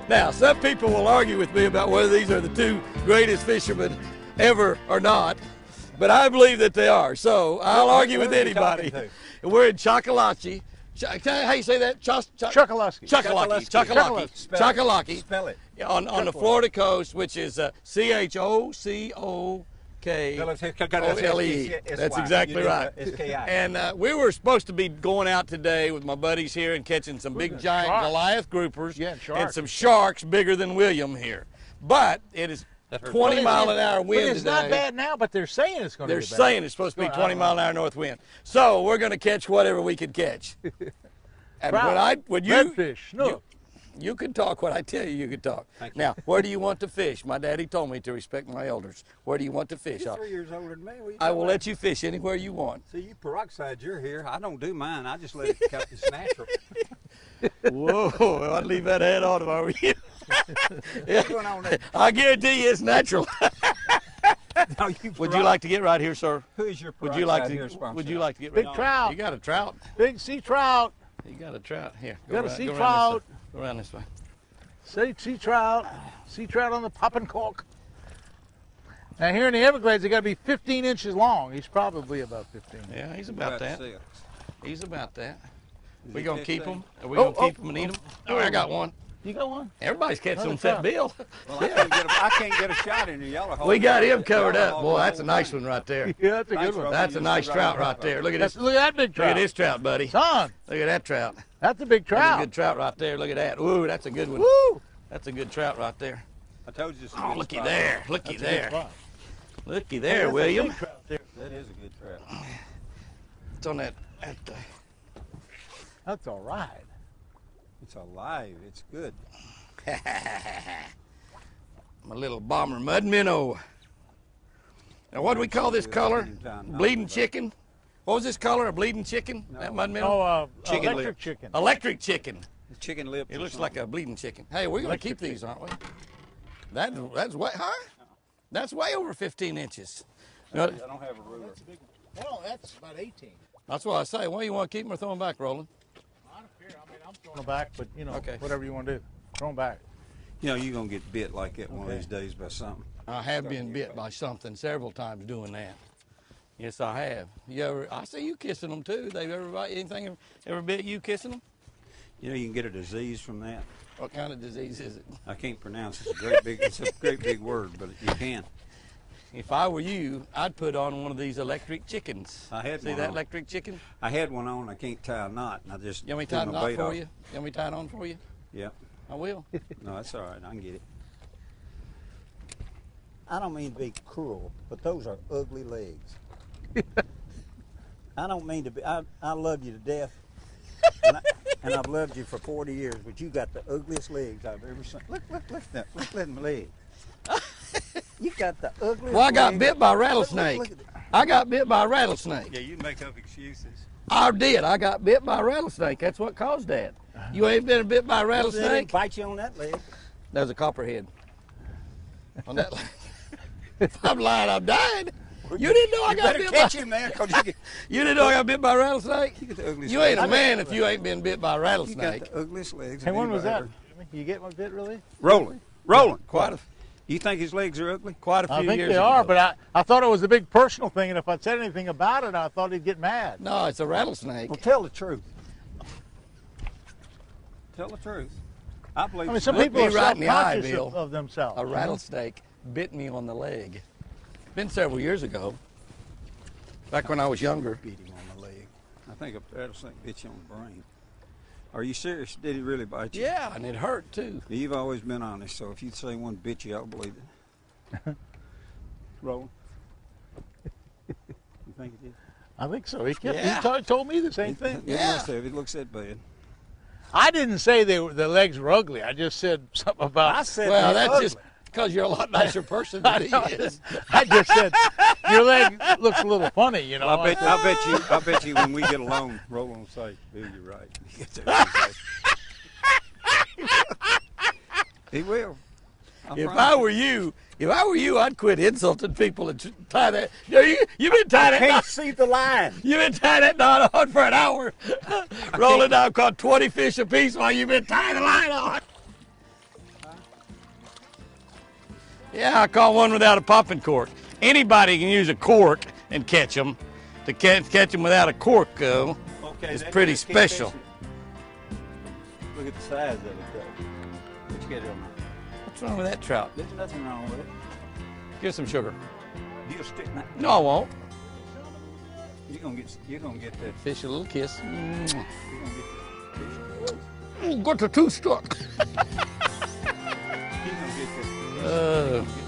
Now, some people will argue with me about whether these are the two greatest fishermen ever or not, but I believe that they are. So I'll argue with anybody. We're in Chocolachi. How you say that? Chocolachi. Chocolachi. Spell it. On the Florida coast, which is Chocole. That's exactly right. And we were supposed to be going out today with my buddies here and catching some big giant Goliath groupers and some sharks bigger than William here. But it is 20-mile-an-hour wind It's today. not bad now, but they're saying it's going to be bad. They're saying it's supposed to be 20-mile-an-hour north wind. So we're going to catch whatever we can catch. And when you redfish, snook. You can talk when I tell you can talk. Now, where do you want to fish? My daddy told me to respect my elders. Where do you want to fish? You're 3 years older than me. I will let you fish anywhere you want. See, you peroxide, you're here. I don't do mine. I just let it cut. It's natural. Whoa, I'd leave that head on if I were you. What's going on there? I guarantee you it's natural. No, Would you like to get right here, sir? Who is your Would you like to? here sponsor? Would you like to get right Big trout. You got a trout. Big sea trout. You got a trout here. Got a sea trout. Go around this way. Sea trout. Sea trout on the popping cork. Now here in the Everglades, they got to be 15 inches long. He's probably about 15. Yeah, he's about that. He's about that. We gonna keep him? Are we Oh, gonna keep him and eat him? Oh, I got one. You got one? Everybody's catching them except Bill. Well, I can't get a shot in here. Y'all are We got him covered up. Boy, that's a nice one right there. Yeah, that's a good one. That's a nice trout right there. Look at this. Look at that big trout. Look at this trout, buddy. Son, Look at that trout. that's a big That's trout. a good trout right there. Look at that. Ooh, that's a good one. Woo! That's a good trout right there. I told you it's a Oh, good looky spot. there. Looky That's a good there. spot. Looky there, That's a William. big trout there. That is a good trout. It's on that. That's all right. It's alive. It's good. My little bomber mud minnow. Now, what do we call this color? Bleeding chicken? What was this color? A bleeding chicken? That mud minnow? Oh, Chicken electric lip. chicken. Electric chicken. The chicken lips. It looks like a bleeding chicken. Hey, we're going to keep these, aren't we? That's way, huh? That's way over 15 inches. You know, I don't have a ruler. Well, that's about 18. that's what I say. Well, you want to keep them or throw them back, Roland? I don't care. I mean, I'm throwing them back, but you know, Okay. whatever you want to do, throw them back. You know, you're going to get bit like that one of these days by something. I have been bit by something several times doing that. Yes, I have. I see you kissing them too. They've anything ever bit you kissing them? You know, you can get a disease from that. What kind of disease is it? I can't pronounce it. It's a great big word, but you can. If I were you, I'd put on one of these electric chickens. I had See one that on. electric chicken? I had one on. I can't tie a knot, and I just You want me to threw tie it my on bait for off. you? You want me to tie it on for you? Yeah. I will. No, that's all right. I can get it. I don't mean to be cruel, but those are ugly legs. I don't mean to be. I love you to death, and I've loved you for 40 years, but you got the ugliest legs I've ever seen. Look at that. Look at them legs. You got the ugliest. Well, I got legs. bit by a rattlesnake. Look at that. I got bit by a rattlesnake. Yeah, you make up excuses. I did. I got bit by a rattlesnake. That's what caused that. You ain't been bit by a They rattlesnake? didn't bite you on that leg. There's a copperhead on that leg. If I'm lying, I'm dying. You didn't know I got Better bit catch by. him there, 'cause You didn't know I got bit by a rattlesnake? you got the ugliest. You ain't a legs. man if you ain't been bit by a You got rattlesnake. the ugliest legs. Hey, of when was that? anybody ever. You get one bit really? Rolling. Quite a You think his legs are ugly? few I think years they ago. are, but I thought it was a big personal thing, and if I said anything about it, I thought he'd get mad. No, it's a rattlesnake. Well, tell the truth. Tell the truth. I believe. I mean, some Look people me are right in the eye, self-conscious Bill. of themselves. A rattlesnake bit me on the leg. Been several years ago. Back when I was younger. Beat him on the leg. I think a rattlesnake bit you on the brain. Are you serious? Did he really bite you? Yeah, and it hurt too. You've always been honest, so if you say one bit you, I'll believe it. Roll. You think it did? I think so. He Yeah. told me the same thing. It must have. It looks that bad. I didn't say the legs were ugly. I just said something about. I said Well, they're that's ugly. just because you're a lot nicer person than he is. I just said your leg looks a little funny, you know. I bet you when we get along, Roland will say, "Bill, you're right." He will. If I were you, I'd quit insulting people and tie that. You've been tying that. can't see the line. You've been tying that knot on for an hour. Rolling, I've caught 20 fish apiece while you've been tying the line on. Yeah, I caught one without a popping cork. Anybody can use a cork and catch them. To catch them without a cork, though, is pretty special. Look at the size of it, though. What you got on there? What's wrong with that trout? There's nothing wrong with it. Give some sugar. You'll stick that. No, I won't. You're gonna get that. Fish a little kiss. You're gonna get that fish. Ooh, got the tooth stuck. You're gonna get that.